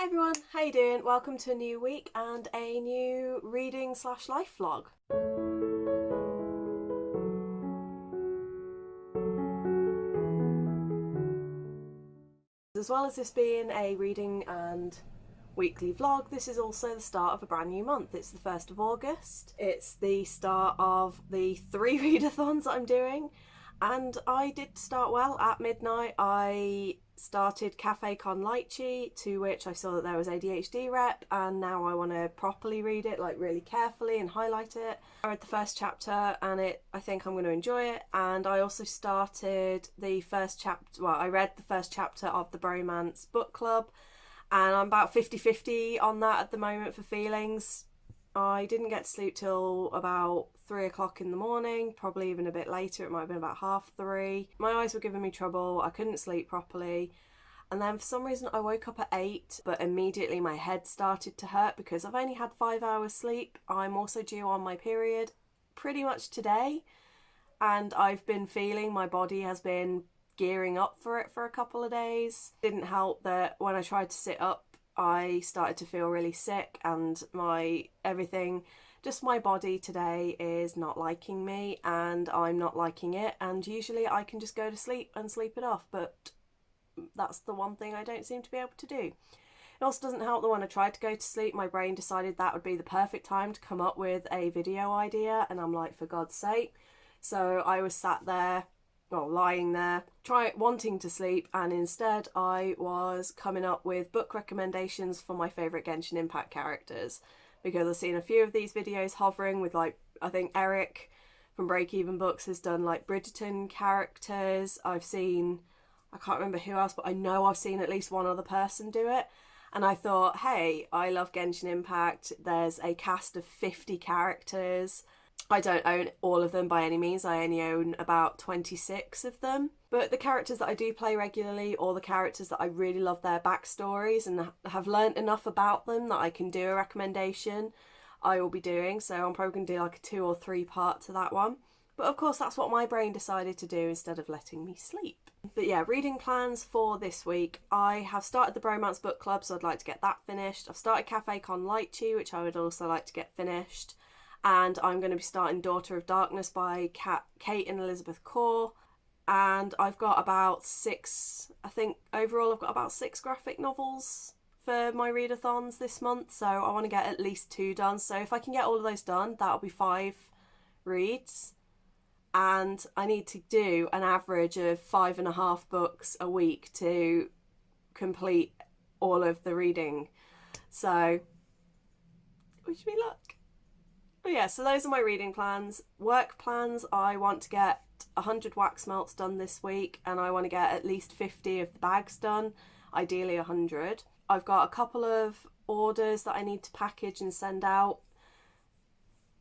everyone, how you doing? Welcome to a new week and a new reading/life vlog. As well as this being a reading and weekly vlog, this is also the start of a brand new month. It's the 1st of August. It's the start of the 3 readathons that I'm doing, and I did start well. At midnight I started Cafe Con Lychee, to which I saw that there was ADHD rep, and now I want to properly read it, like really carefully, and highlight it. I read the first chapter and I think I'm going to enjoy it. And I also started the first chapter, well, I read the first chapter of the Bromance book club, and I'm about 50-50 on that at the moment for feelings. I didn't get to sleep till about 3 o'clock in the morning, probably even a bit later. It might have been about 3:30. My eyes were giving me trouble, I couldn't sleep properly, and then for some reason I woke up at 8, but immediately my head started to hurt because I've only had 5 hours sleep. I'm also due on my period pretty much today, and I've been feeling my body has been gearing up for it for a couple of days. Didn't help that when I tried to sit up I started to feel really sick, and my body today is not liking me, and I'm not liking it, and usually I can just go to sleep and sleep it off, but that's the one thing I don't seem to be able to do. It also doesn't help that when I tried to go to sleep, my brain decided that would be the perfect time to come up with a video idea, and I'm like, for God's sake. So I was sat there, lying there, wanting to sleep, and instead I was coming up with book recommendations for my favourite Genshin Impact characters, because I've seen a few of these videos hovering with, like, I think Eric from Break Even Books has done like Bridgerton characters. I've seen, I can't remember who else, but I know I've seen at least one other person do it. And I thought, hey, I love Genshin Impact. There's a cast of 50 characters. I don't own all of them by any means. I only own about 26 of them. But the characters that I do play regularly, or the characters that I really love their backstories and have learnt enough about them that I can do a recommendation, I will be doing. So I'm probably going to do like a 2 or 3 part to that one. But of course that's what my brain decided to do instead of letting me sleep. But yeah, reading plans for this week. I have started the Bromance book club, so I'd like to get that finished. I've started Cafe Con Lychee, which I would also like to get finished. And I'm going to be starting Daughter of Darkness by Kate and Elizabeth Corr. And I've got about 6, I think overall I've got about 6 graphic novels for my readathons this month. So I want to get at least 2 done. So if I can get all of those done, that'll be 5 reads. And I need to do an average of 5.5 books a week to complete all of the reading. So wish me luck. But yeah, so those are my reading plans. Work plans, I want to get 100 wax melts done this week, and I want to get at least 50 of the bags done, ideally 100. I've got a couple of orders that I need to package and send out.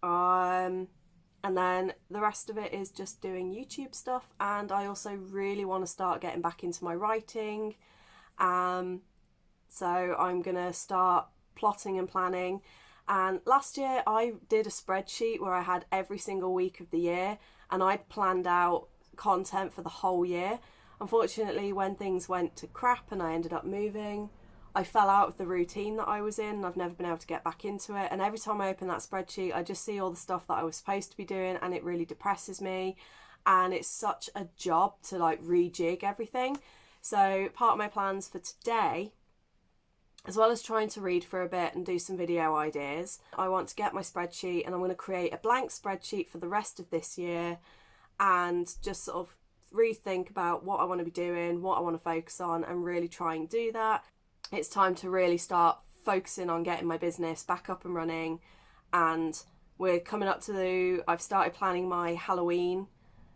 And then the rest of it is just doing YouTube stuff, and I also really want to start getting back into my writing. So I'm going to start plotting and planning. And last year I did a spreadsheet where I had every single week of the year, and I'd planned out content for the whole year. Unfortunately, when things went to crap and I ended up moving, I fell out of the routine that I was in, and I've never been able to get back into it. And every time I open that spreadsheet, I just see all the stuff that I was supposed to be doing, and it really depresses me. And it's such a job to like rejig everything. So part of my plans for today, as well as trying to read for a bit and do some video ideas, I want to get my spreadsheet, and I'm going to create a blank spreadsheet for the rest of this year and just sort of rethink about what I want to be doing, what I want to focus on, and really try and do that. It's time to really start focusing on getting my business back up and running, and we're coming up to I've started planning my Halloween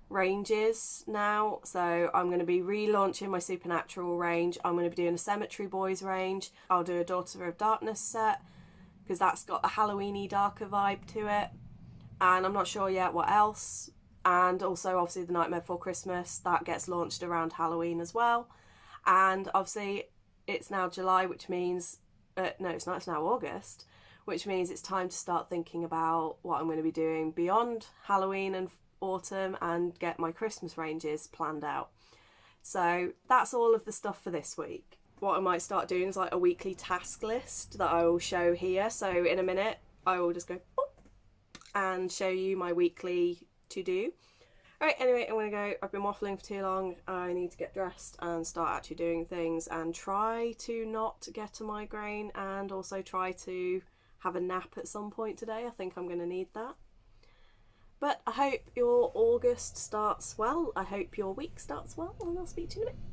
ranges now. So I'm going to be relaunching my Supernatural range. I'm going to be doing a Cemetery Boys range. I'll do a Daughter of Darkness set because that's got a Halloween-y darker vibe to it, and I'm not sure yet what else. And also obviously the Nightmare Before Christmas, that gets launched around Halloween as well. And obviously it's now July, which means it's now August, which means it's time to start thinking about what I'm going to be doing beyond Halloween and autumn, and get my Christmas ranges planned out. So that's all of the stuff for this week. what I might start doing is like a weekly task list that I will show here. So in a minute I will just go boop, and show you my weekly to do. Alright, anyway, I'm gonna go. I've been waffling for too long. I need to get dressed and start actually doing things and try to not get a migraine, and also try to have a nap at some point today. I think I'm gonna need that. But I hope your August starts well. I hope your week starts well, and I'll speak to you in a minute.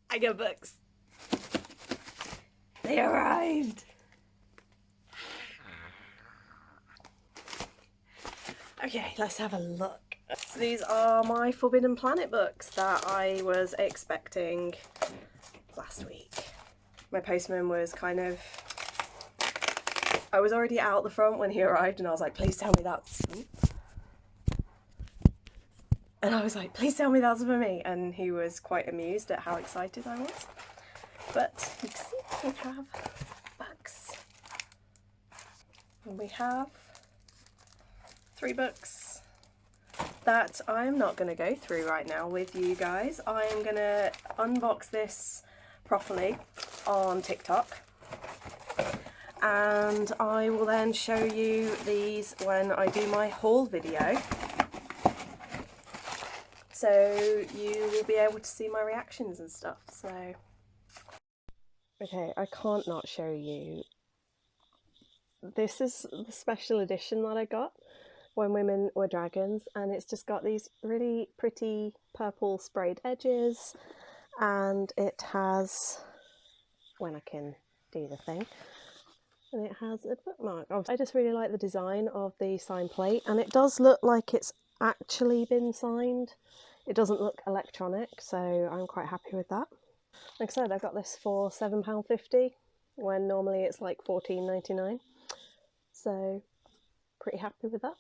I got books. They arrived. Okay, let's have a look. So these are my Forbidden Planet books that I was expecting last week. My postman was kind of... I was already out the front when he arrived, and I was like, please tell me that's... And I was like, please tell me that's for me. And he was quite amused at how excited I was. But you can see we have books. And we have 3 books that I'm not going to go through right now with you guys. I am going to unbox this properly on TikTok, and I will then show you these when I do my haul video, so you will be able to see my reactions and stuff. So okay, I can't not show you. This is the special edition that I got when women were dragons, and it's just got these really pretty purple sprayed edges, and it has, when I can do the thing, and it has a bookmark. I just really like the design of the sign plate, and it does look like it's actually been signed. It doesn't look electronic, so I'm quite happy with that. Like I said, I got this for £7.50 when normally it's like £14.99, so pretty happy with that.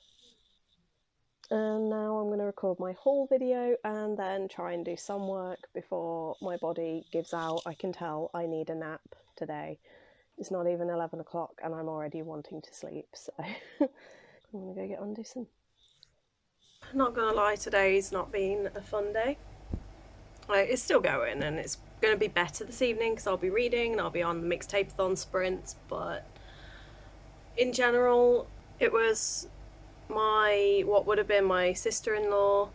And now I'm going to record my haul video and then try and do some work before my body gives out. I can tell I need a nap today. It's not even 11 o'clock and I'm already wanting to sleep, so I'm going to go get on and do some. Not going to lie, today's not been a fun day. It's still going, and it's going to be better this evening because I'll be reading and I'll be on the mixtape-a-thon sprint, but in general it was what would have been my sister-in-law.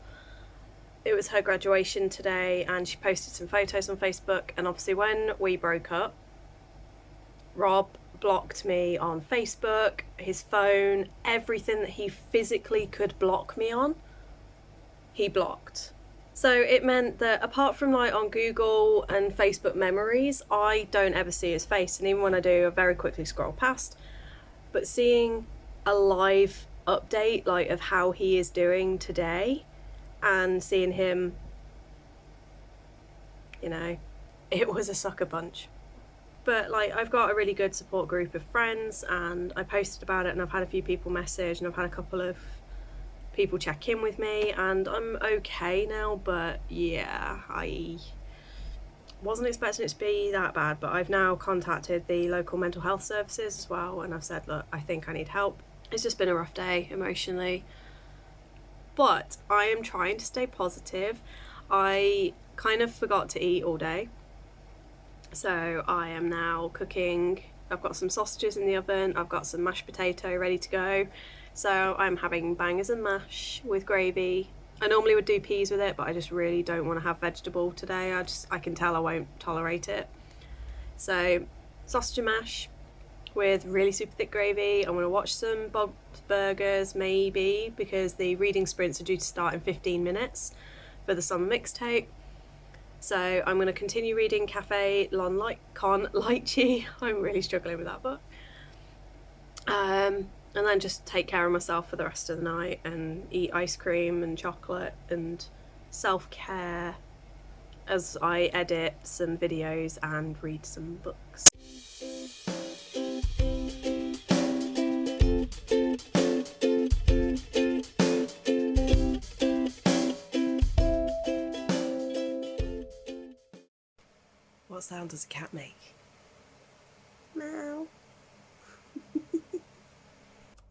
It was her graduation today, and she posted some photos on Facebook, and obviously when we broke up, Rob blocked me on Facebook, his phone, everything that he physically could block me on, he blocked. So it meant that apart from like on Google and Facebook memories, I don't ever see his face, and even when I do, I very quickly scroll past. But seeing a live update like of how he is doing today, and seeing him, you know, it was a sucker punch. But like, I've got a really good support group of friends, and I posted about it, and I've had a few people message, and I've had a couple of people check in with me, and I'm okay now. But yeah, I wasn't expecting it to be that bad, but I've now contacted the local mental health services as well, and I've said, look, I think I need help. It's just been a rough day emotionally, but I am trying to stay positive. I kind of forgot to eat all day, so I am now cooking. I've got some sausages in the oven, I've got some mashed potato ready to go, so I'm having bangers and mash with gravy. I normally would do peas with it, but I just really don't want to have vegetable today. I can tell I won't tolerate it. So sausage and mash with really super thick gravy. I'm going to watch some Bob's Burgers maybe, because the reading sprints are due to start in 15 minutes for the summer mixtape. So I'm going to continue reading Cafe Con Lychee. I'm really struggling with that book. And then just take care of myself for the rest of the night and eat ice cream and chocolate and self-care as I edit some videos and read some books. What sound does a cat make? Meow.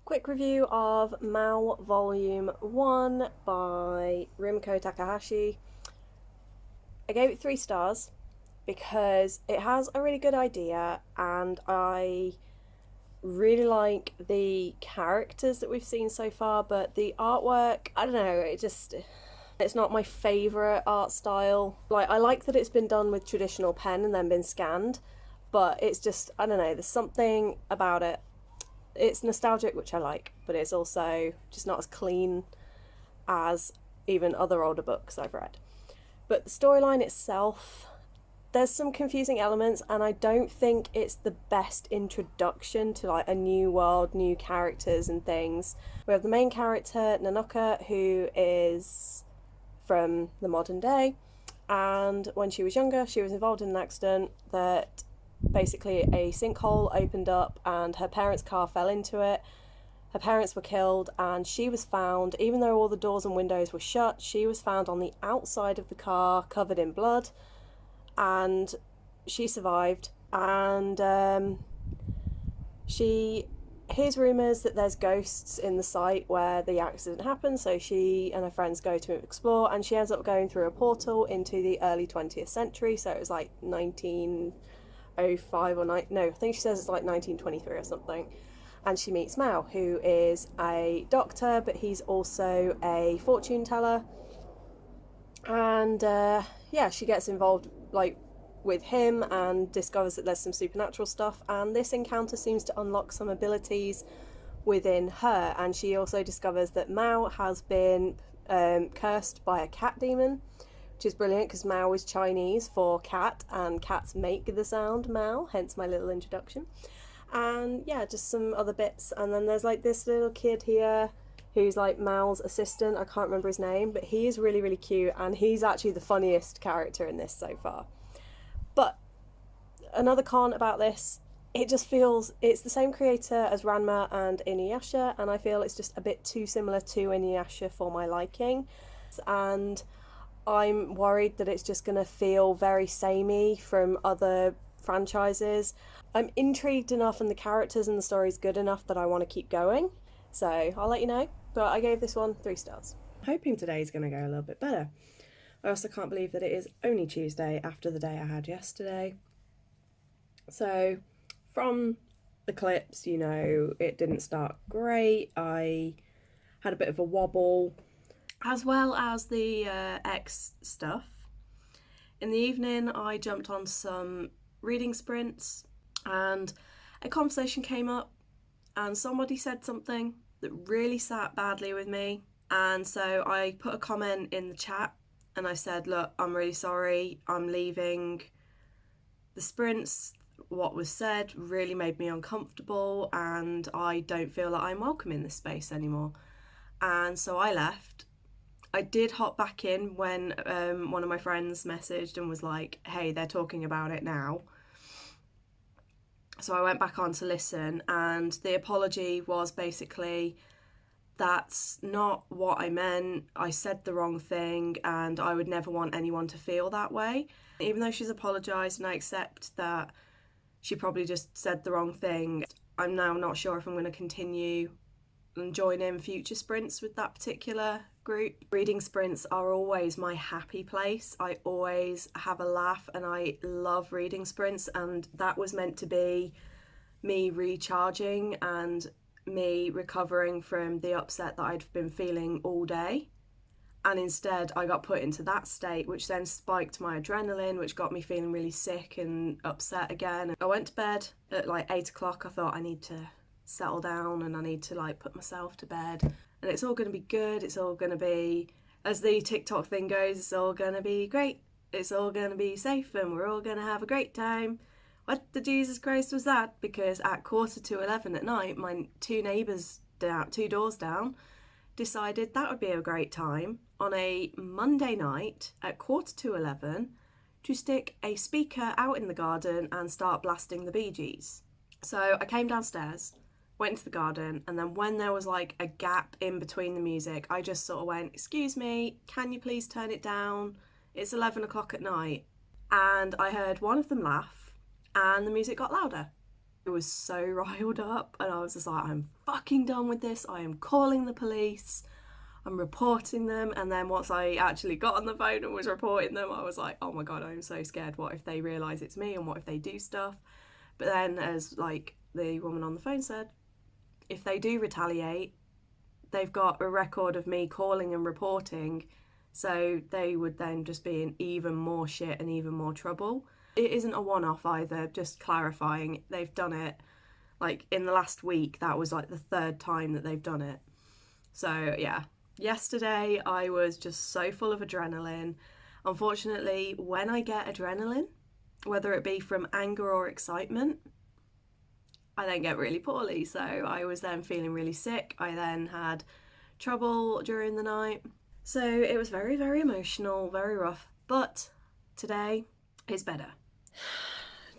Quick review of Mao Volume 1 by Rumiko Takahashi. I gave it 3 stars because it has a really good idea, and I really like the characters that we've seen so far, but the artwork, I don't know, it's not my favourite art style. Like, I like that it's been done with traditional pen and then been scanned, but it's just, I don't know, there's something about it. It's nostalgic, which I like, but it's also just not as clean as even other older books I've read. But the storyline itself, there's some confusing elements, and I don't think it's the best introduction to like a new world, new characters and things. We have the main character, Nanoka, who is from the modern day, and when she was younger she was involved in an accident that basically a sinkhole opened up and her parents' car fell into it. Her parents were killed, and she was found, even though all the doors and windows were shut, she was found on the outside of the car covered in blood, and she survived. And she hears rumours that there's ghosts in the site where the accident happened, so she and her friends go to explore, and she ends up going through a portal into the early 20th century, so it was like 1905 or no, I think she says it's like 1923 or something. And she meets Mao, who is a doctor, but he's also a fortune teller. And yeah, she gets involved like with him and discovers that there's some supernatural stuff, and this encounter seems to unlock some abilities within her. And she also discovers that Mao has been cursed by a cat demon, which is brilliant because Mao is Chinese for cat, and cats make the sound Mao, hence my little introduction. And yeah, just some other bits. And then there's like this little kid here who's like Mao's assistant. I can't remember his name, but he is really, really cute, and he's actually the funniest character in this so far. But another con about this, it just feels it's the same creator as Ranma and Inuyasha, and I feel it's just a bit too similar to Inuyasha for my liking. And I'm worried that it's just going to feel very samey from other franchises. I'm intrigued enough, and the characters and the story's good enough that I want to keep going. So I'll let you know. But I gave this one 3 stars. I'm hoping today's going to go a little bit better. I also can't believe that it is only Tuesday after the day I had yesterday. So from the clips, you know, it didn't start great. I had a bit of a wobble, as well as the X stuff. In the evening, I jumped on some reading sprints, and a conversation came up, and somebody said something that really sat badly with me. And so I put a comment in the chat, and I said, look, I'm really sorry, I'm leaving the sprints. What was said really made me uncomfortable, and I don't feel like I'm welcome in this space anymore. And so I left. I did hop back in when one of my friends messaged and was like, hey, they're talking about it now. So I went back on to listen, and the apology was basically, that's not what I meant. I said the wrong thing, and I would never want anyone to feel that way. Even though she's apologised, and I accept that she probably just said the wrong thing, I'm now not sure if I'm going to continue and join in future sprints with that particular group. Reading sprints are always my happy place. I always have a laugh, and I love reading sprints, and that was meant to be me recharging and me recovering from the upset that I'd been feeling all day. And instead I got put into that state, which then spiked my adrenaline, which got me feeling really sick and upset again. I went to bed at like 8 o'clock. I thought I need to settle down and I need to like put myself to bed, and it's all going to be good. It's all going to be, as the TikTok thing goes, it's all going to be great. It's all going to be safe, and we're all going to have a great time. What the Jesus Christ was that? Because at 11:15 at night, my 2 neighbours down, 2 doors down, decided that would be a great time on a Monday night at 11:15 to stick a speaker out in the garden and start blasting the Bee Gees. So I came downstairs, went into the garden, and then when there was like a gap in between the music, I just sort of went, excuse me, can you please turn it down? It's 11 o'clock at night. And I heard one of them laugh, and the music got louder. It was so riled up, and I was just like, I'm fucking done with this. I am calling the police. I'm reporting them, and then once I actually got on the phone and was reporting them, I was like, oh my god, I'm so scared. What if they realise it's me, and what if they do stuff? But then, as like the woman on the phone said, if they do retaliate, they've got a record of me calling and reporting, so they would then just be in even more shit and even more trouble. It isn't a one-off either, just clarifying. They've done it, like, in the last week. That was like the 3rd time that they've done it. So yeah, yesterday I was just so full of adrenaline. Unfortunately, when I get adrenaline, whether it be from anger or excitement, I then get really poorly. So I was then feeling really sick. I then had trouble during the night. So it was very, very emotional, very rough. But today is better.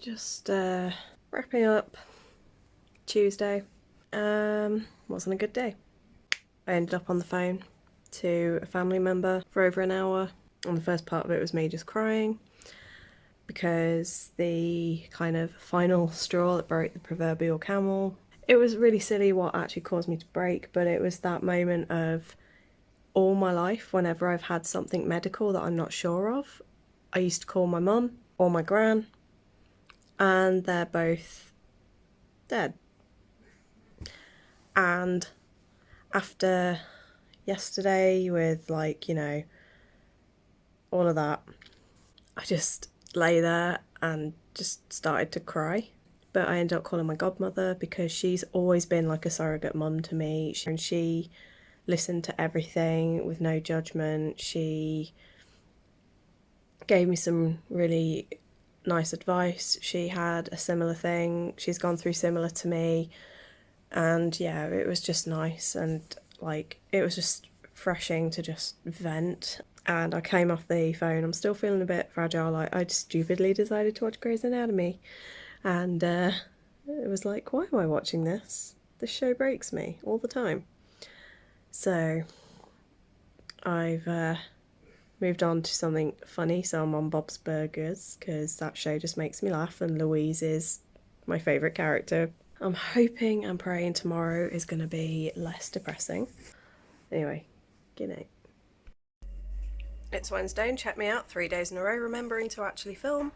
Just wrapping up Tuesday. Wasn't a good day. I ended up on the phone to a family member for over an hour, and the first part of it was me just crying because the kind of final straw that broke the proverbial camel. It was really silly what actually caused me to break, but it was that moment of all my life, whenever I've had something medical that I'm not sure of, I used to call my mum or my gran, and they're both dead. And after yesterday with, like, you know, all of that, I just lay there and just started to cry. But I ended up calling my godmother because she's always been like a surrogate mum to me, and she listened to everything with no judgment. She gave me some really nice advice. She had a similar thing. She's gone through similar to me. And yeah, it was just nice, and like it was just refreshing to just vent. And I came off the phone, I'm still feeling a bit fragile. I just stupidly decided to watch Grey's Anatomy, and it was like, why am I watching this? This show breaks me all the time. So I've moved on to something funny, so I'm on Bob's Burgers because that show just makes me laugh, and Louise is my favourite character. I'm hoping and praying tomorrow is going to be less depressing. Anyway, good night. It's Wednesday, and check me out 3 days in a row remembering to actually film.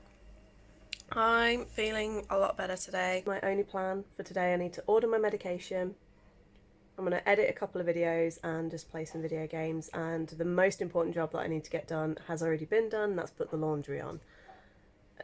I'm feeling a lot better today. My only plan for today, I need to order my medication. I'm going to edit a couple of videos and just play some video games, and the most important job that I need to get done has already been done. That's put the laundry on.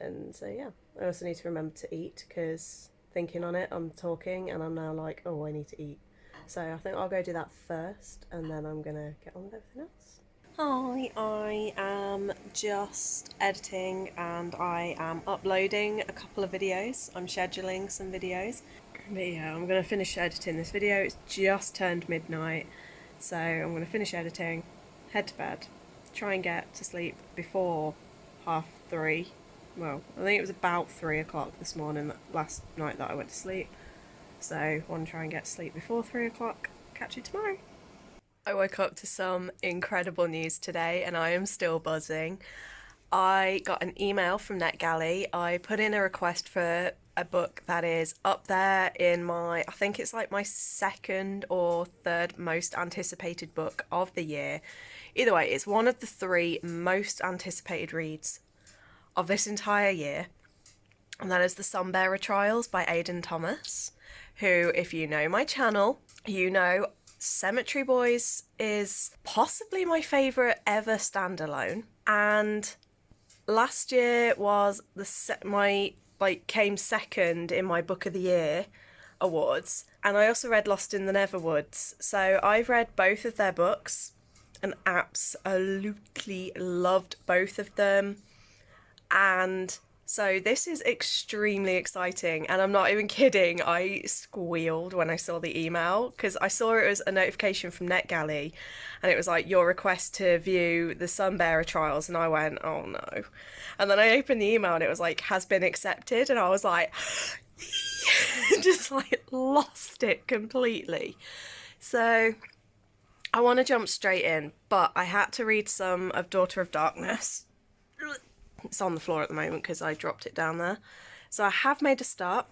And so yeah, I also need to remember to eat, because thinking on it, I'm talking and I'm now like, oh, I need to eat. So I think I'll go do that first, and then I'm gonna get on with everything else. Hi, I am just editing and I am uploading a couple of videos. I'm scheduling some videos. But yeah, I'm gonna finish editing this video. It's just turned midnight, so I'm gonna finish editing, head to bed, try and get to sleep before 3:30. Well, I think it was about 3 o'clock this morning, last night that I went to sleep. So I want to try and get to sleep before 3 o'clock. Catch you tomorrow. I woke up to some incredible news today, and I am still buzzing. I got an email from NetGalley. I put in a request for a book that is up there in my, I think it's like my 2nd or 3rd most anticipated book of the year. Either way, it's one of the 3 most anticipated reads of this entire year, and that is The Sunbearer Trials by Aidan Thomas, who, if you know my channel, you know Cemetery Boys is possibly my favourite ever standalone, and last year was came second in my Book of the Year awards, and I also read Lost in the Neverwoods, so I've read both of their books and absolutely loved both of them. And so this is extremely exciting, and I'm not even kidding, I squealed when I saw the email, because I saw it was a notification from NetGalley, and it was like, your request to view the Sunbearer Trials, and I went, oh no. And then I opened the email and it was like, has been accepted, and I was like, just like lost it completely. So I want to jump straight in, but I had to read some of Daughter of Darkness. It's on the floor at the moment because I dropped it down there. So I have made a start.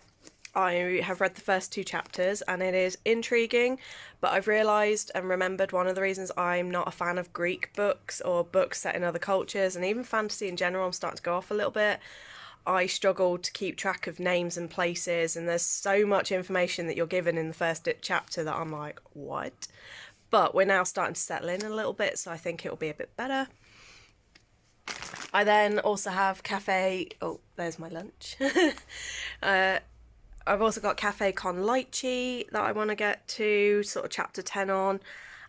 I have read the first 2 chapters and it is intriguing, but I've realised and remembered one of the reasons I'm not a fan of Greek books or books set in other cultures, and even fantasy in general, I'm starting to go off a little bit. I struggle to keep track of names and places, and there's so much information that you're given in the first chapter that I'm like, what? But we're now starting to settle in a little bit, so I think it'll be a bit better. I then also have Cafe... Oh, there's my lunch. I've also got Cafe Con Lychee that I want to get to, sort of chapter 10 on.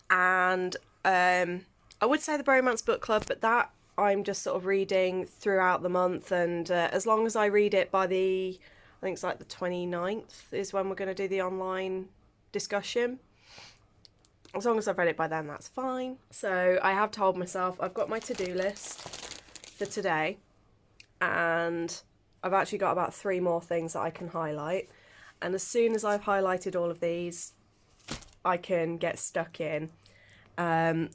And I would say the Bromance Book Club, but that I'm just sort of reading throughout the month. And as long as I read it by I think it's like the 29th is when we're going to do the online discussion. As long as I've read it by then, that's fine. So I have told myself I've got my to-do list for today, and I've actually got about 3 more things that I can highlight. And as soon as I've highlighted all of these, I can get stuck in.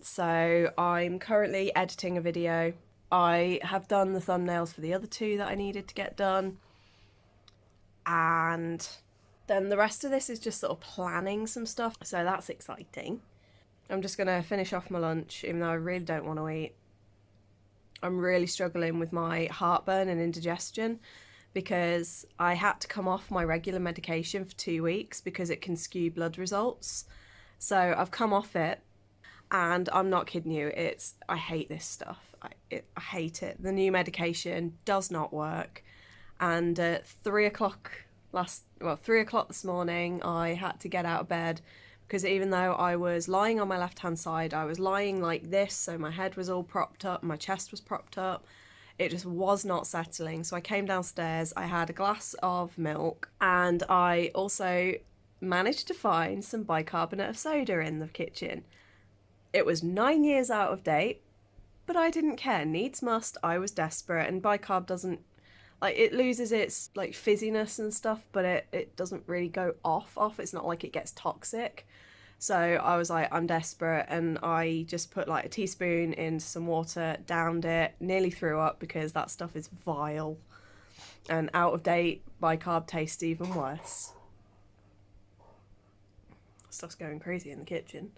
So I'm currently editing a video. I have done the thumbnails for the other 2 that I needed to get done. And then the rest of this is just sort of planning some stuff. So that's exciting. I'm just going to finish off my lunch, even though I really don't want to eat. I'm really struggling with my heartburn and indigestion because I had to come off my regular medication for 2 weeks because it can skew blood results. So I've come off it, and I'm not kidding you, I hate this stuff. I hate it. The new medication does not work. And at 3 o'clock this morning, I had to get out of bed because even though I was lying on my left-hand side, I was lying like this, so my head was all propped up, my chest was propped up. It just was not settling. So I came downstairs, I had a glass of milk, and I also managed to find some bicarbonate of soda in the kitchen. It was 9 years out of date, but I didn't care. Needs must, I was desperate, and bicarb doesn't, like, it loses its like fizziness and stuff, but it doesn't really go off. It's not like it gets toxic. So I was like, I'm desperate, and I just put like a teaspoon in some water, downed it, nearly threw up because that stuff is vile, and out of date bicarb tastes even worse. Stuff's going crazy in the kitchen.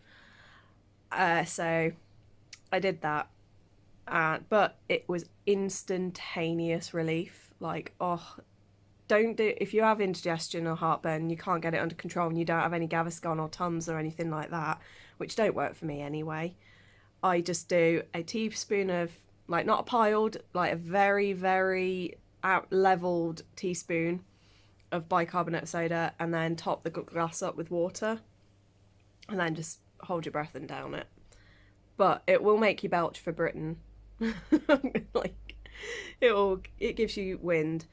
So I did that, but it was instantaneous relief. Like, if you have indigestion or heartburn, you can't get it under control, and you don't have any Gaviscon or Tums or anything like that, which don't work for me anyway. I just do a teaspoon of, like, not a piled, like a very, very out-leveled teaspoon of bicarbonate of soda, and then top the glass up with water, and then just hold your breath and down it. But it will make you belch for Britain. Like, it gives you wind,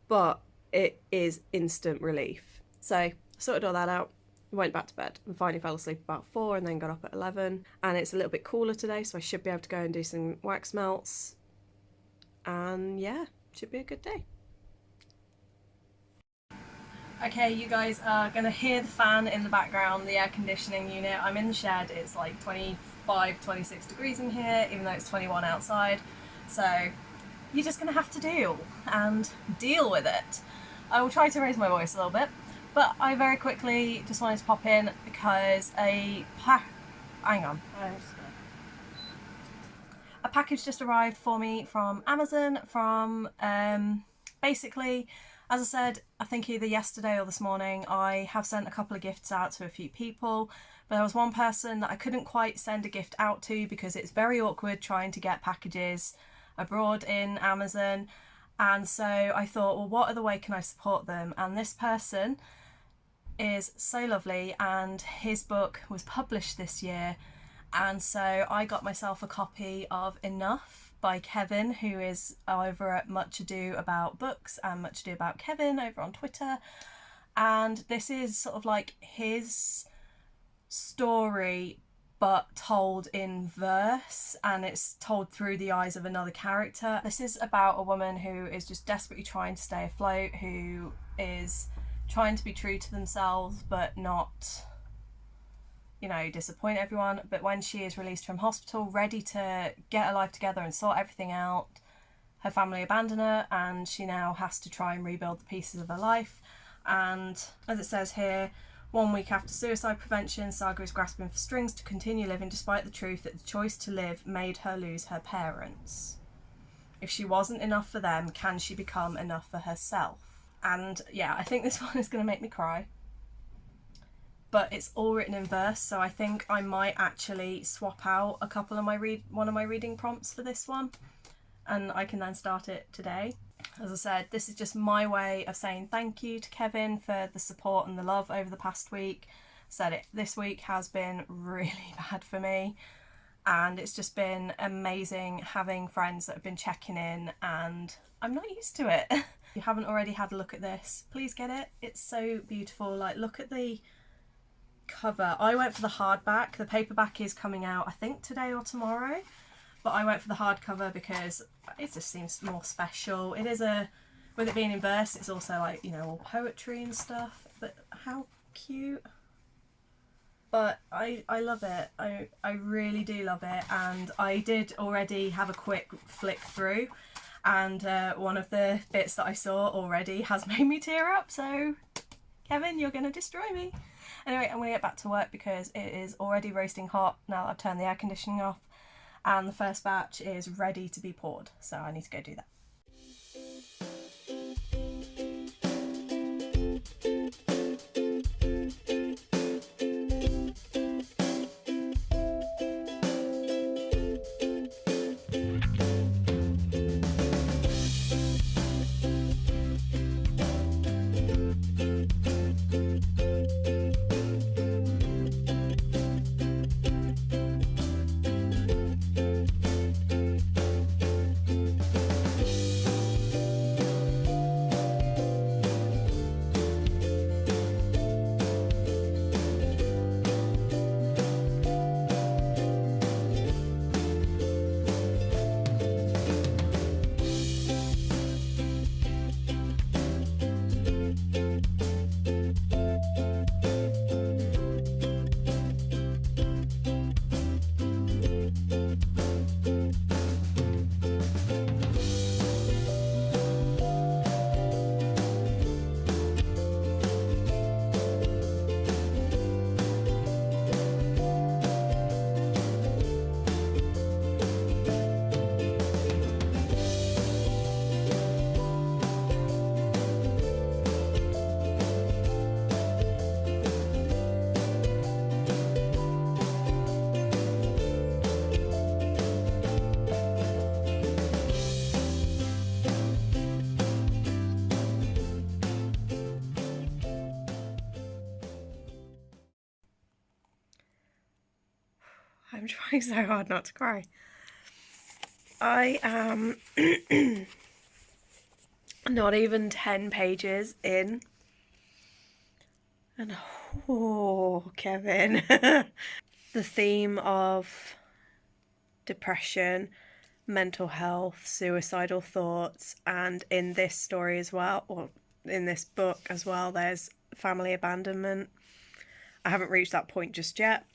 but it is instant relief. So I sorted all that out, went back to bed, and finally fell asleep about 4, and then got up at 11. And it's a little bit cooler today, so I should be able to go and do some wax melts. And yeah, should be a good day. Okay, you guys are gonna hear the fan in the background, the air conditioning unit. I'm in the shed, it's like 25, 26 degrees in here, even though it's 21 outside. So you're just gonna have to deal with it. I will try to raise my voice a little bit, but I very quickly just wanted to pop in because a package just arrived for me from Amazon from basically, as I said, I think either yesterday or this morning, I have sent a couple of gifts out to a few people, but there was one person that I couldn't quite send a gift out to because it's very awkward trying to get packages abroad in Amazon. And so I thought, well, what other way can I support them? And this person is so lovely, and his book was published this year, and so I got myself a copy of Enough by Kevin, who is over at Much Ado About Books and Much Ado About Kevin over on Twitter. And this is sort of like his story but told in verse, and it's told through the eyes of another character. This is about a woman who is just desperately trying to stay afloat, who is trying to be true to themselves but not, you know, disappoint everyone. But when she is released from hospital, ready to get her life together and sort everything out, her family abandon her, and she now has to try and rebuild the pieces of her life. And as it says here, 1 week after suicide prevention, Saga is grasping for strings to continue living despite the truth that the choice to live made her lose her parents. If she wasn't enough for them, can she become enough for herself? And yeah, I think this one is going to make me cry. But it's all written in verse, so I think I might actually swap out a couple of one of my reading prompts for this one, and I can then start it today. As I said, this is just my way of saying thank you to Kevin for the support and the love over the past week. This week has been really bad for me, and it's just been amazing having friends that have been checking in, and I'm not used to it. If you haven't already had a look at this, please get it. It's so beautiful. Like, look at the cover. I went for the hardback. The paperback is coming out, I think, today or tomorrow, but I went for the hardcover because it just seems more special. It is with it being in verse, it's also like, you know, all poetry and stuff, but how cute. But I love it. I really do love it, and I did already have a quick flick through, and one of the bits that I saw already has made me tear up, so Kevin, you're going to destroy me. Anyway, I'm going to get back to work because it is already roasting hot now that I've turned the air conditioning off, and the first batch is ready to be poured, so I need to go do that. I'm trying so hard not to cry. I am not even 10 pages in. And oh, Kevin. The theme of depression, mental health, suicidal thoughts, and in this story as well, or in this book as well, there's family abandonment. I haven't reached that point just yet,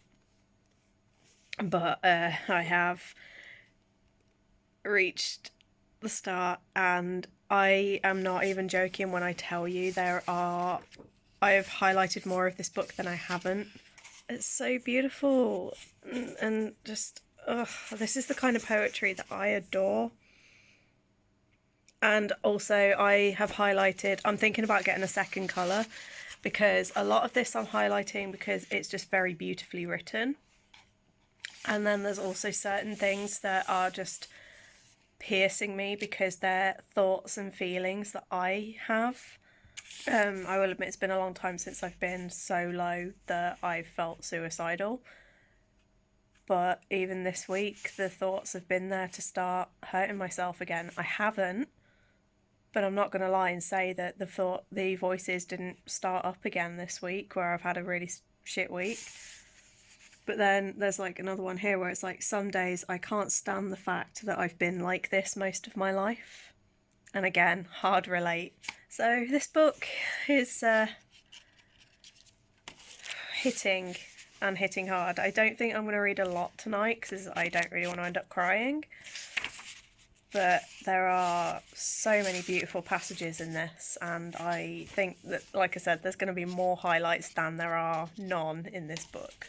but I have reached the start, and I am not even joking when I tell you I have highlighted more of this book than I haven't. It's so beautiful, and just this is the kind of poetry that I adore. And also I have highlighted, I'm thinking about getting a second colour, because a lot of this I'm highlighting because it's just very beautifully written. And then there's also certain things that are just piercing me because they're thoughts and feelings that I have. I will admit it's been a long time since I've been so low that I've felt suicidal. But even this week, the thoughts have been there to start hurting myself again. I haven't, but I'm not going to lie and say that the voices didn't start up again this week, where I've had a really shit week. But then there's like another one here where it's like, some days I can't stand the fact that I've been like this most of my life. And again, hard relate. So this book is hitting hard. I don't think I'm going to read a lot tonight because I don't really want to end up crying. but there are so many beautiful passages in this, and I think that, like I said, there's going to be more highlights than there are none in this book.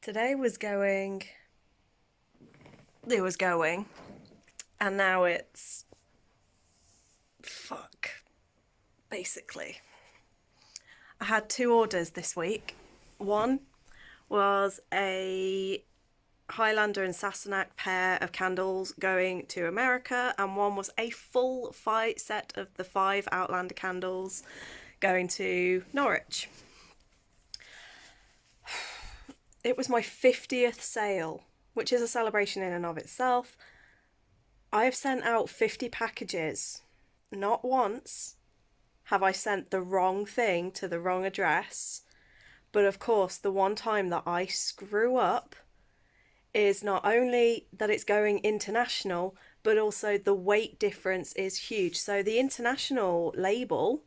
Today was going, it was going, and now it's fuck, basically. I had 2 orders this week. One was a Highlander and Sassenach pair of candles going to America, and one was a full set of the 5 Outlander candles going to Norwich. It was my 50th sale, which is a celebration in and of itself. I have sent out 50 packages. Not once have I sent the wrong thing to the wrong address, but of course the one time that I screw up is not only that it's going international, but also the weight difference is huge. So the international label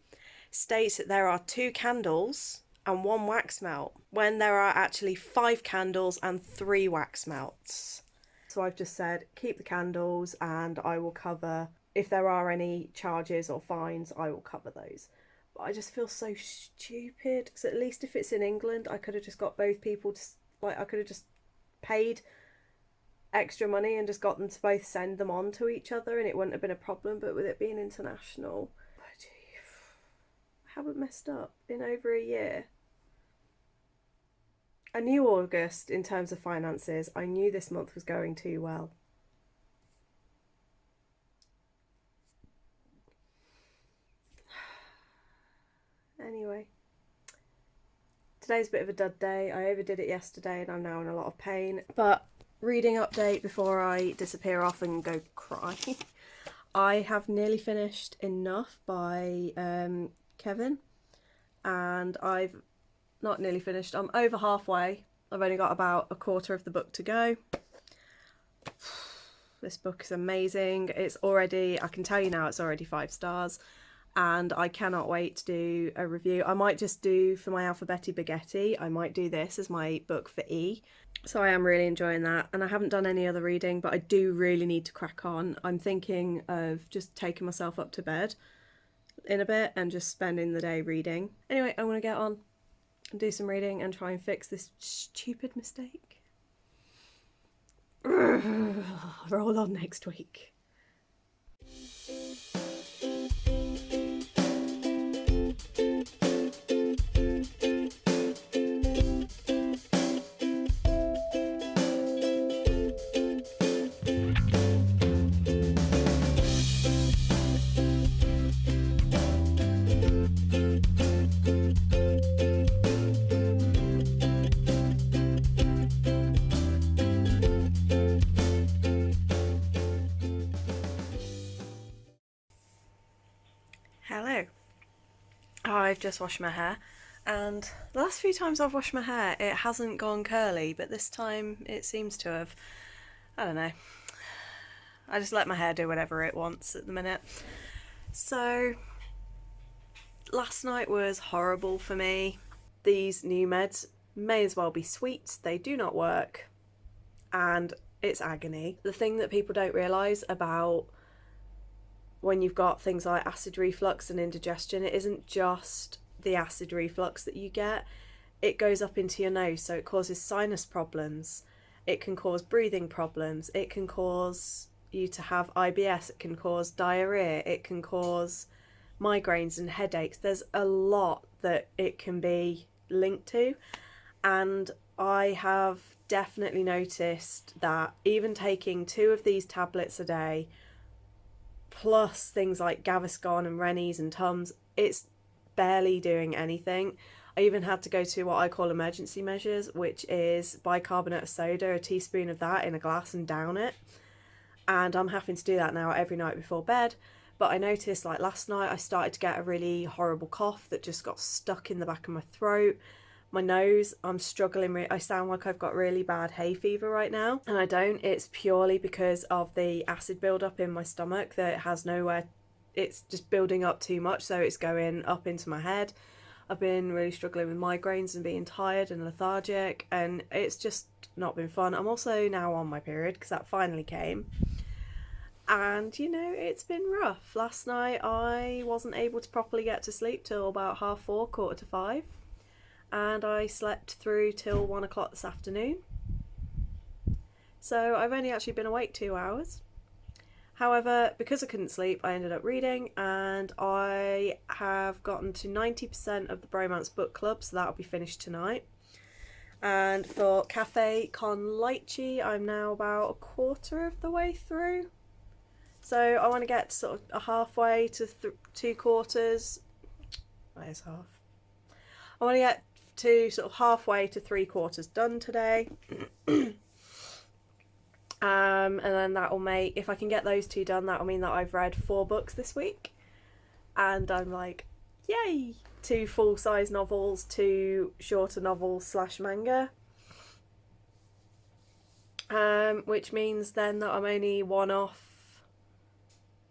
states that there are 2 candles and 1 wax melt, when there are actually 5 candles and 3 wax melts. So I've just said, keep the candles and I will cover, if there are any charges or fines, I will cover those. But I just feel so stupid, because at least if it's in England, I could have just got both people to, like, I could have just paid extra money and just got them to both send them on to each other and it wouldn't have been a problem. But with it being international, I haven't messed up in over a year. I knew August in terms of finances. I knew this month was going too well. Anyway, today's a bit of a dud day. I overdid it yesterday and I'm now in a lot of pain. But reading update before I disappear off and go cry. I have nearly finished Enough by Kevin, and I've not nearly finished, I'm over halfway. I've only got about a quarter of the book to go. This book is amazing. It's already, I can tell you now, it's already 5 stars, and I cannot wait to do a review. I might just do, for my Alphabetti Baguetti, I might do this as my book for E. So I am really enjoying that, and I haven't done any other reading, but I do really need to crack on. I'm thinking of just taking myself up to bed in a bit and just spending the day reading. Anyway, I want to get on and do some reading and try and fix this stupid mistake. Roll on next week. Hello. I've just washed my hair, and the last few times I've washed my hair it hasn't gone curly, but this time it seems to have. I don't know. I just let my hair do whatever it wants at the minute. So last night was horrible for me. These new meds may as well be sweet. They do not work, and it's agony. The thing that people don't realise about when you've got things like acid reflux and indigestion, it isn't just the acid reflux that you get. It goes up into your nose, so it causes sinus problems. It can cause breathing problems. It can cause you to have IBS. It can cause diarrhea. It can cause migraines and headaches. There's a lot that it can be linked to, and I have definitely noticed that even taking 2 of these tablets a day, plus things like Gaviscon and Rennies and Tums, it's barely doing anything. I even had to go to what I call emergency measures, which is bicarbonate of soda, a teaspoon of that in a glass and down it. And I'm having to do that now every night before bed. But I noticed, like last night, I started to get a really horrible cough that just got stuck in the back of my throat. My nose, I'm struggling. I sound like I've got really bad hay fever right now, and I don't. It's purely because of the acid buildup in my stomach that has nowhere. It's just building up too much, so it's going up into my head. I've been really struggling with migraines and being tired and lethargic, and it's just not been fun. I'm also now on my period because that finally came. And you know, it's been rough. Last night I wasn't able to properly get to sleep till about 4:30, 4:45, and I slept through till 1 o'clock this afternoon. So I've only actually been awake 2 hours. However, because I couldn't sleep, I ended up reading, and I have gotten to 90% of the Bromance book club, so that'll be finished tonight. And for Cafe con Leche, I'm now about a quarter of the way through. So I want to get sort of a halfway to 3/4. Where's half? I want to get to sort of halfway to 3/4 done today. And then that will make, if I can get those two done, that will mean that I've read 4 books this week. And I'm like, yay! 2 full-size novels, 2 shorter novels / manga. Which means then that I'm only 1 off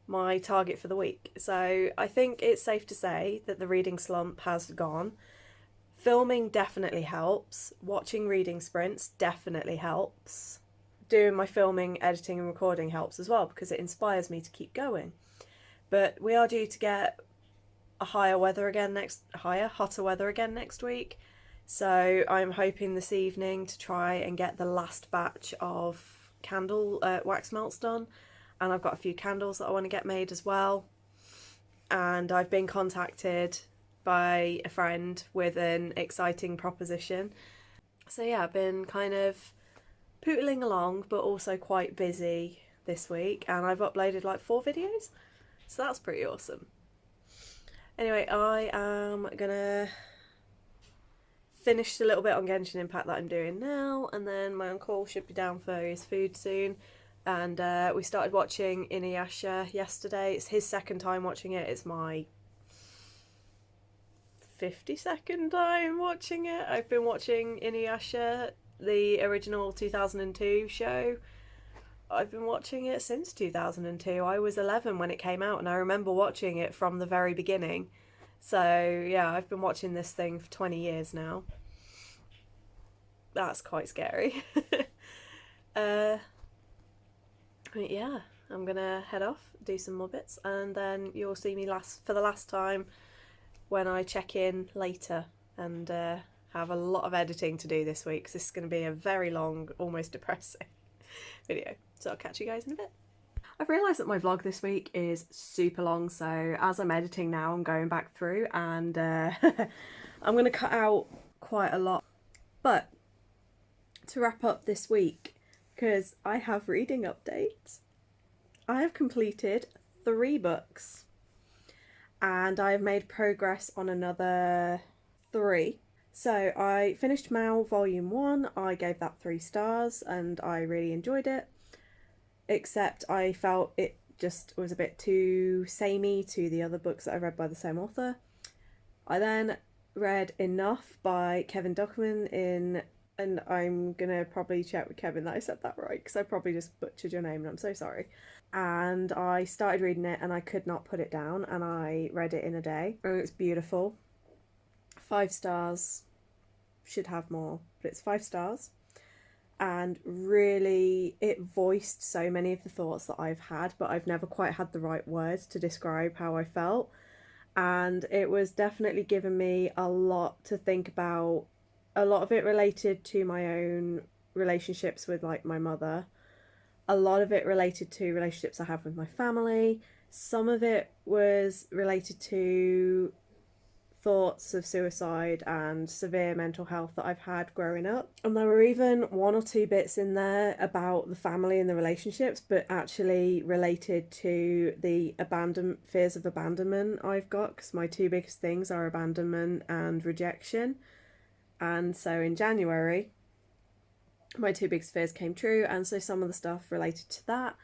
my target for the week. So I think it's safe to say that the reading slump has gone. Filming definitely helps. Watching reading sprints definitely helps. Doing my filming, editing and recording helps as well because it inspires me to keep going. But we are due to get a hotter weather again next week. So I'm hoping this evening to try and get the last batch of candle wax melts done. And I've got a few candles that I want to get made as well. And I've been contacted by a friend with an exciting proposition. So yeah, I've been kind of pootling along, but also quite busy this week, and I've uploaded like 4 videos, so that's pretty awesome. Anyway, I am gonna finish a little bit on Genshin Impact that I'm doing now, and then my uncle should be down for his food soon. And we started watching Inuyasha yesterday. It's his second time watching it. It's my 52nd time watching it. I've been watching Inuyasha, the original 2002 show. I've been watching it since 2002. I was 11 when it came out, and I remember watching it from the very beginning. So yeah, I've been watching this thing for 20 years now. That's quite scary. But yeah, I'm gonna head off, do some more bits, and then you'll see me for the last time when I check in later, and have a lot of editing to do this week because this is going to be a very long, almost depressing video. So I'll catch you guys in a bit. I've realised that my vlog this week is super long, so as I'm editing now, I'm going back through and I'm going to cut out quite a lot. But to wrap up this week, because I have reading updates, I have completed 3 books and I have made progress on another 3. So I finished Mao Volume 1, I gave that 3 stars and I really enjoyed it, except I felt it just was a bit too samey to the other books that I read by the same author. I then read Enough by Kevin Duckman and I'm gonna probably check with Kevin that I said that right because I probably just butchered your name and I'm so sorry. And I started reading it and I could not put it down, and I read it in a day and it's beautiful. 5 stars, should have more, but it's 5 stars. And really, it voiced so many of the thoughts that I've had, but I've never quite had the right words to describe how I felt. And it was definitely given me a lot to think about. A lot of it related to my own relationships with like my mother. A lot of it related to relationships I have with my family. Some of it was related to thoughts of suicide and severe mental health that I've had growing up. And there were even 1 or 2 bits in there about the family and the relationships, but actually related to the fears of abandonment I've got, because my 2 biggest things are abandonment and rejection. And so in January, my 2 biggest fears came true, and so some of the stuff related to that.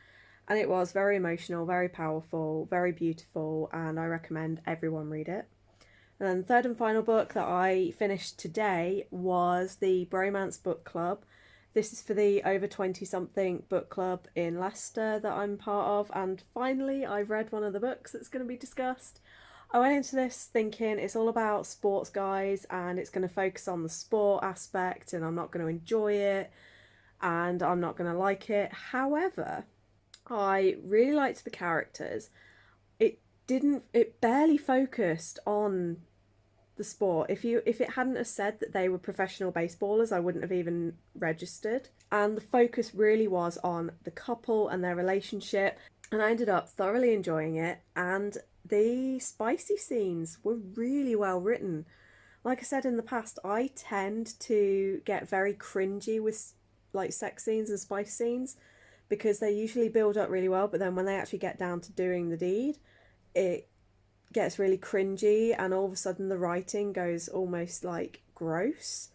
And it was very emotional, very powerful, very beautiful, and I recommend everyone read it. And then the third and final book that I finished today was the Bromance Book Club. This is for the over 20-something book club in Leicester that I'm part of, and finally I've read one of the books that's going to be discussed. I went into this thinking it's all about sports guys and it's going to focus on the sport aspect and I'm not going to enjoy it and I'm not going to like it. However, I really liked the characters. It barely focused on the sport. If it hadn't have said that they were professional baseballers, I wouldn't have even registered. And the focus really was on the couple and their relationship. And I ended up thoroughly enjoying it. And the spicy scenes were really well written. Like I said in the past, I tend to get very cringy with like sex scenes and spice scenes because they usually build up really well, but then when they actually get down to doing the deed, it gets really cringy and all of a sudden the writing goes almost like gross.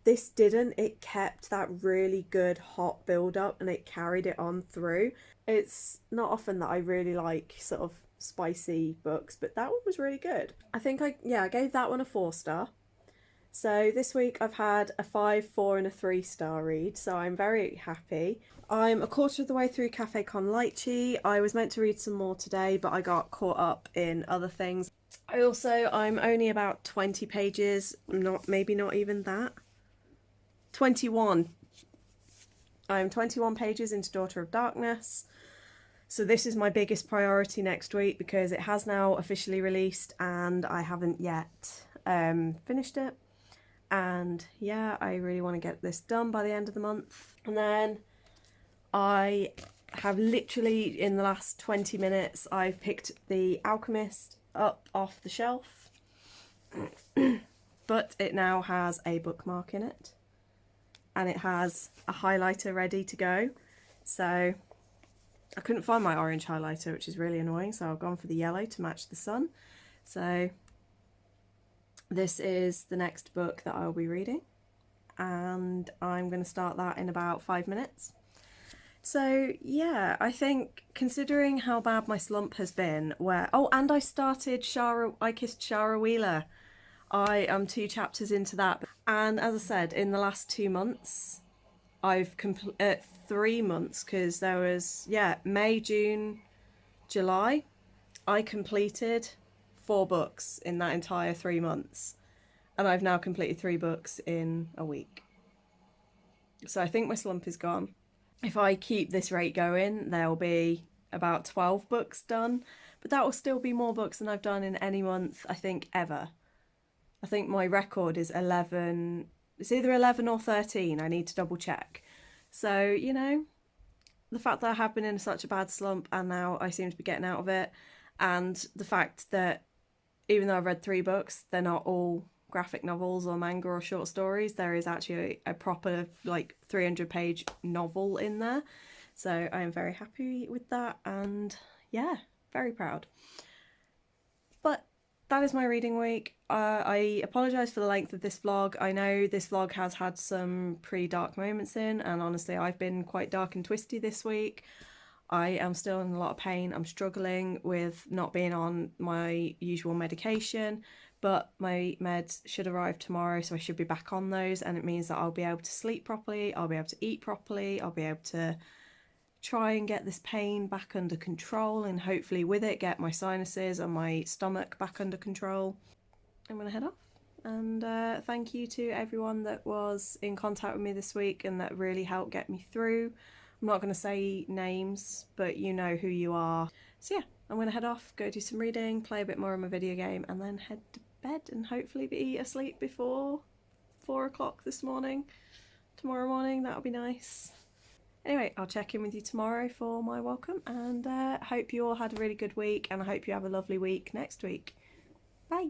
This didn't. It kept that really good hot build up and it carried it on through. It's not often that I really like sort of spicy books, but that one was really good. I think I gave that one a 4-star. So this week I've had a 5, 4 and a 3-star read, so I'm very happy. I'm a quarter of the way through Cafe Con Lychee. I was meant to read some more today, but I got caught up in other things. I'm only about 20 pages, maybe not even that. 21. I'm 21 pages into Daughter of Darkness. So this is my biggest priority next week because it has now officially released and I haven't yet finished it. And yeah, I really want to get this done by the end of the month. And then I have literally, in the last 20 minutes, I've picked The Alchemist up off the shelf. But it now has a bookmark in it. And it has a highlighter ready to go. So I couldn't find my orange highlighter, which is really annoying. So I've gone for the yellow to match the sun. So this is the next book that I'll be reading and I'm going to start that in about 5 minutes. So yeah, I think considering how bad my slump has been, and I started I Kissed Shara Wheeler. I am 2 chapters into that, and as I said, in the last 2 months, I've 3 months because there was May, June, July. I completed 4 books in that entire 3 months. And I've now completed 3 books in a week. So I think my slump is gone. If I keep this rate going, there'll be about 12 books done. But that will still be more books than I've done in any month, I think, ever. I think my record is 11. It's either 11 or 13. I need to double check. So, you know, the fact that I have been in such a bad slump and now I seem to be getting out of it, and the fact that even though I've read 3 books, they're not all graphic novels or manga or short stories. There is actually a proper 300-page novel in there. So I am very happy with that and yeah, very proud. But that is my reading week. I apologise for the length of this vlog. I know this vlog has had some pretty dark moments in, and honestly I've been quite dark and twisty this week. I am still in a lot of pain. I'm struggling with not being on my usual medication, but my meds should arrive tomorrow, so I should be back on those, and it means that I'll be able to sleep properly, I'll be able to eat properly, I'll be able to try and get this pain back under control, and hopefully with it get my sinuses and my stomach back under control. I'm going to head off, and thank you to everyone that was in contact with me this week and that really helped get me through. I'm not going to say names, but you know who you are. So yeah, I'm going to head off, go do some reading, play a bit more on my video game, and then head to bed and hopefully be asleep before 4 o'clock tomorrow morning. That'll be nice. Anyway, I'll check in with you tomorrow for my welcome, and hope you all had a really good week, and I hope you have a lovely week next week. Bye.